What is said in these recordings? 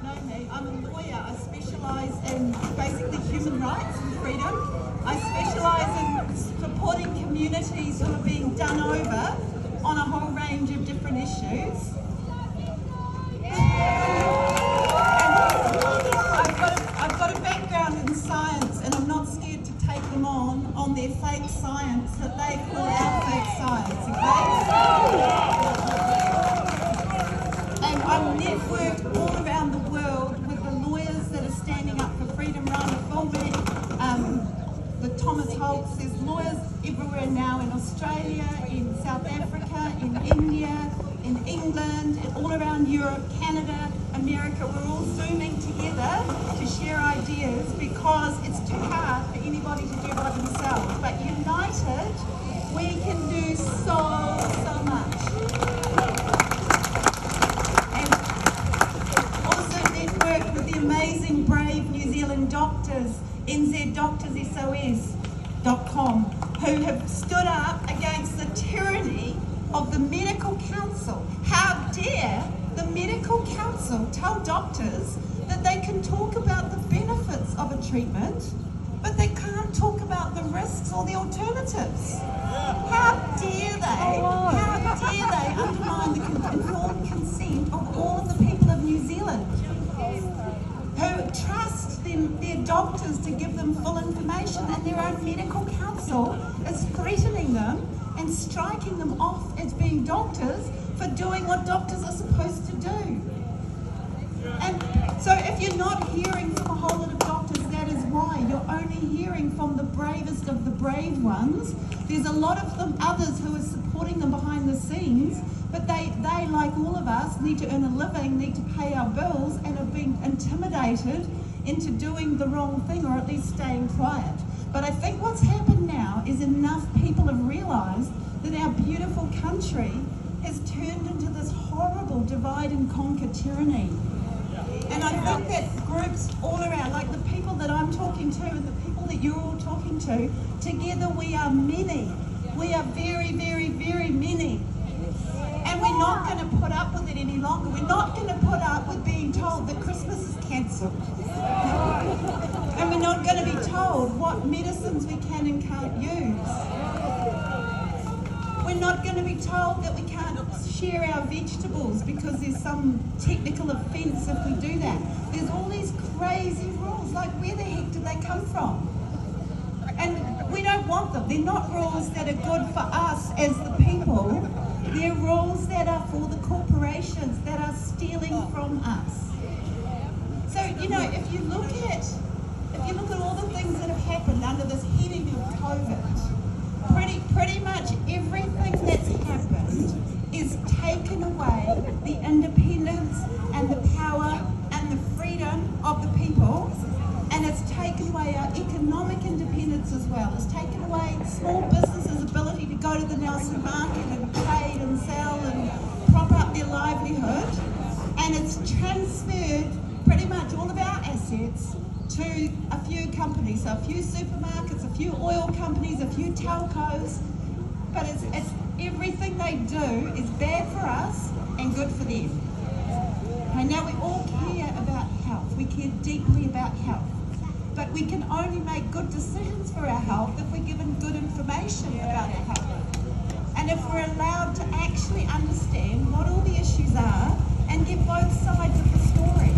know me. I'm a lawyer. I specialise in basically human rights and freedom. I specialise in supporting communities who are being done over on a whole range of different issues. I've got a background in science, and I'm not scared to take them on their fake science that they call our fake science, okay? And I've networked all around the world with the lawyers that are standing up for freedom. Rana Fulbeck, with Thomas Holtz. There's lawyers everywhere now in Australia, in South Africa, in India, in England, and all around Europe, Canada, America. We're all zooming together to share ideas because it's too hard for anybody to do by themselves. But united, we can do so much. And also network with the amazing, brave New Zealand doctors, nzdoctorsos.com, who have stood up against the tyranny of the Medical Council. How dare the Medical Council tell doctors that they can talk about the benefits of a treatment, but they can't talk about the risks or the alternatives? How dare they? How dare they undermine the informed consent of all of the people of New Zealand who trust their doctors to give them full information, and their own medical council is threatening them and striking them off as being doctors for doing what doctors are supposed to do. And so if you're not hearing from a whole lot of doctors, that is why. You're only hearing from the bravest of the brave ones. There's a lot of them, others who are supporting them behind the scenes, but they, like all of us, need to earn a living, need to pay our bills, and have been intimidated into doing the wrong thing, or at least staying quiet. But I think what's happened now is enough people have realised that our beautiful country has turned into this horrible divide and conquer tyranny. And I think that groups all around, like the people that I'm talking to and the people that you're all talking to, together we are many. We are very, very, very many. And we're not going to put up with it any longer. We're not going to put up with being told that Christmas is cancelled. And we're not going to be told what medicines we can and can't use. We're not going to be told that we can't share our vegetables because there's some technical offence if we do that. There's all these crazy rules, like where the heck did they come from? And we don't want them. They're not rules that are good for us as the people. They're rules that are for the corporations that are stealing from us. So, you know, if you look at all the things that have happened under this heading of COVID, pretty much everything that's happened is taken away the independence and the power and the freedom of the people, and it's taken away our economic independence as well. It's taken away small businesses' ability to go to the Nelson market and trade and sell and prop up their livelihood, and it's transferred pretty much all of our assets to a few companies, so a few supermarkets, a few oil companies, a few telcos, but it's everything they do is bad for us and good for them. Okay, now we all care about health, we care deeply about health, but we can only make good decisions for our health if we're given good information about our health. And if we're allowed to actually understand what all the issues are and get both sides of the story.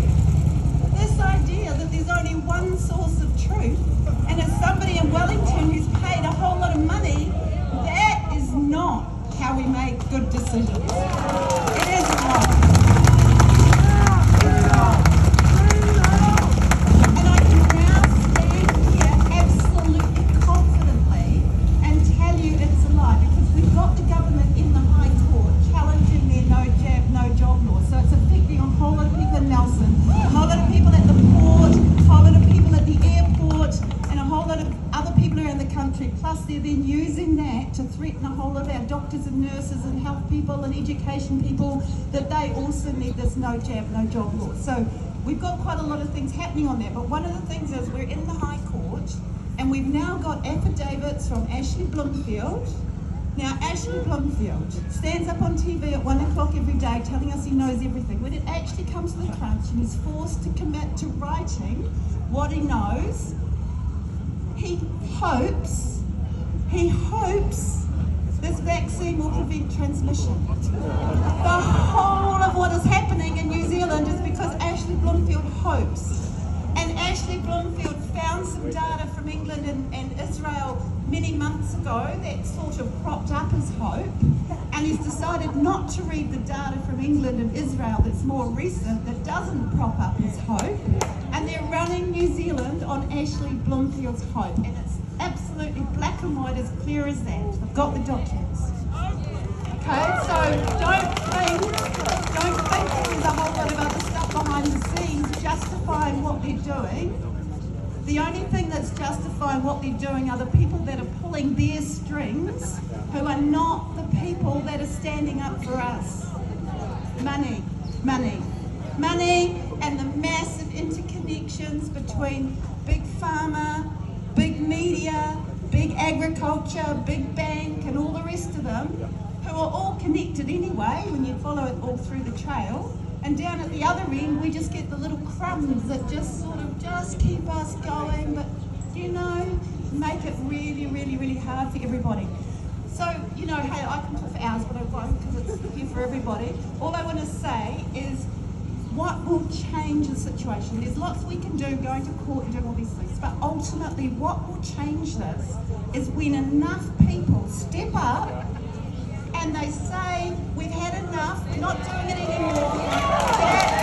This idea that there's only one source of truth, and as somebody in Wellington who's paid a whole lot of money, that is not how we make good decisions. It is wrong. And I can now stand here absolutely confidently and tell you it's a lie, because we've got the government in the High Court challenging their no jab, no job law. So it's affecting a whole lot of people in Nelson, a whole lot of people at the port, a whole lot of people at the airport, and a whole lot of other people around the country. Plus they're then using that to threaten a whole lot of our doctors and nurses and health people and education people, that they also need this no jab, no job law. So we've got quite a lot of things happening on that. But one of the things is we're in the High Court, and we've now got affidavits from Ashley Bloomfield, Now, Ashley Blomfield stands up on TV at 1 o'clock every day telling us he knows everything. When it actually comes to the crunch and he's forced to commit to writing what he knows, he hopes this vaccine will prevent transmission. The whole of what is happening in New Zealand is because Ashley Blomfield hopes. And Ashley Blomfield found some data from England and Israel many months ago that sort of propped up his hope, and he's decided not to read the data from England and Israel that's more recent, that doesn't prop up his hope, and they're running New Zealand on Ashley Blomfield's hope, and it's absolutely black and white, as clear as that. I've got the documents. Okay, so don't think there's a whole lot of other stuff behind the scenes justifying what they're doing. The only thing that's justifying what they're doing are the people that are pulling their strings, who are not the people that are standing up for us. Money, and the massive interconnections between big pharma, big media, big agriculture, big bank, and all the rest of them, who are all connected anyway when you follow it all through the trail. And down at the other end, we just get the little crumbs that just sort of just keep us going, but, you know, make it really, really, really hard for everybody. So, you know, hey, I can talk for hours, but I won't because it's here for everybody. All I want to say is, what will change the situation? There's lots we can do, going to court and doing all these things, but ultimately what will change this is when enough people step up and they say, we've had enough, we're not doing it anymore.